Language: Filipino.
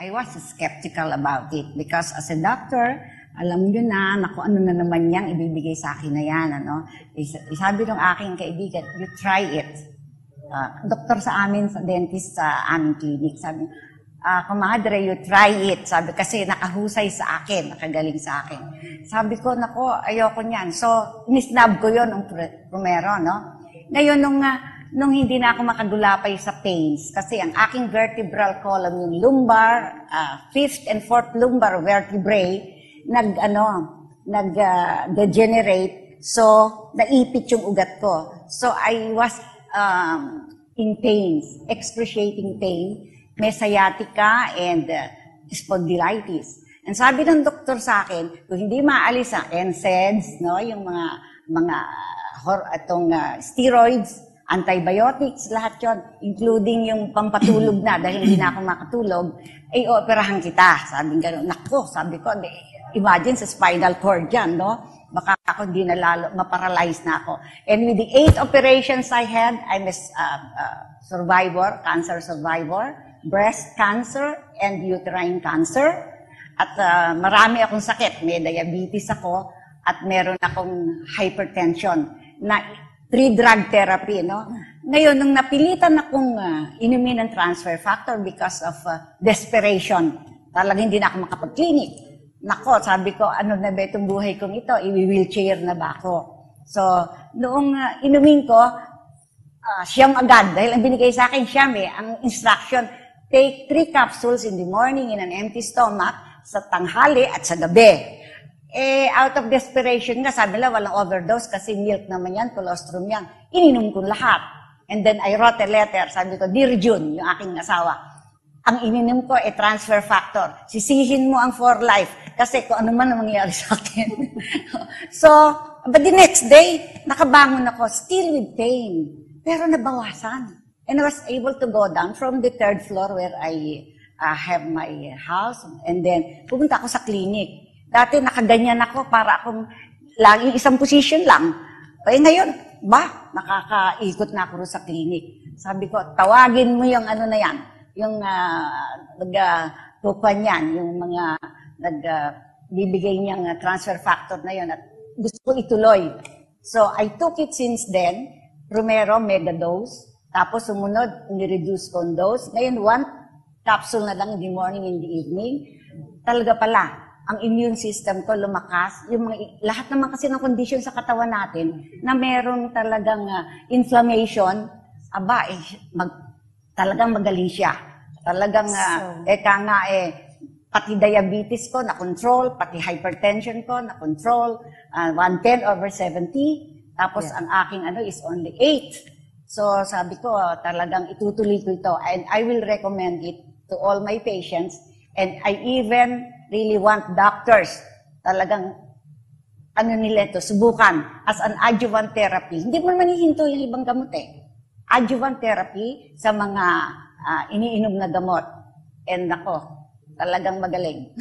I was skeptical about it because as a doctor, alam nyo na kung ano na naman niyang ibibigay sa akin na yan. Ano? Sabi ng aking kaibigan, you try it. Doktor sa amin, sa dentist sa aming clinic, sabi, comadre, you try it. Sabi, kasi nakahusay sa akin, nakagaling sa akin. Sabi ko, nako, ayoko niyan. So, nisnab ko yun ng Romero, no? Ngayon, nung hindi na ako makagulapay sa pains, kasi ang aking vertebral column, yung lumbar, 5th and 4th lumbar vertebrae, nag-degenerate, so, naipit yung ugat ko. So, I was in pains, excruciating pain, may sciatica and spondylitis. And sabi ng doktor sa akin, kung hindi maalis ang NSAIDs, no, yung mga steroids, antibiotics, lahat yon, including yung pampatulog na dahil hindi na ako makatulog, ay operahan kita. Sabi gano'n, nako, sabi ko, imagine sa spinal cord yan, no? Baka ako hindi na lalo, maparalyze na ako. And with the 8 operations I had, I'm a survivor, cancer survivor, breast cancer and uterine cancer. At marami akong sakit. May diabetes ako at meron akong hypertension na 3-drug therapy, no? Ngayon, nung napilitan akong inumin ng transfer factor because of desperation, talagang hindi na ako makapag-clinic. Nako, sabi ko, ano na ba itong buhay kong ito? I-wheelchair na ba ako? So, noong inumin ko, siyam agad. Dahil ang binigay sa akin, siyam ang instruction, take 3 capsules in the morning in an empty stomach, sa tanghali at sa gabi. Out of desperation nga, sabi nila, walang overdose kasi milk naman yan, colostrum yan. Ininom ko lahat. And then I wrote a letter, sabi ko, Dear June, yung aking asawa, ang ininom ko transfer factor. Sisihin mo ang for life kasi kung ano man ang mangyayari sa akin. So, but the next day, nakabangon ako, still with pain, pero nabawasan. And I was able to go down from the 3rd floor where I have my house, and then pumunta ako sa clinic. Dati nakaganyan ako para akong laging isang position lang. Ngayon, nakakaikot na ako sa clinic. Sabi ko, tawagin mo yung ano na yan, yung nagkukuhan yan, yung mga nagbibigay niyang transfer factor na yun at gusto ko ituloy. So, I took it since then, Romero, mega dose, tapos sumunod, ni-reduce ko ang dose. Ngayon, 1 capsule na lang in the morning, in the evening. Talaga pala, ang immune system ko lumakas. Yung lahat naman kasi ng condition sa katawan natin na meron talagang inflammation, talagang magaling siya. Talagang, pati diabetes ko na-control, pati hypertension ko na-control, 110/70, tapos ang aking is only 8. So sabi ko, talagang itutuloy ko ito, and I will recommend it to all my patients, and I even really want doctors, talagang, nila ito, subukan, as an adjuvant therapy. Hindi mo naman hihinto yung ibang gamot Adjuvant therapy sa mga iniinom na gamot. And ako, talagang magaling.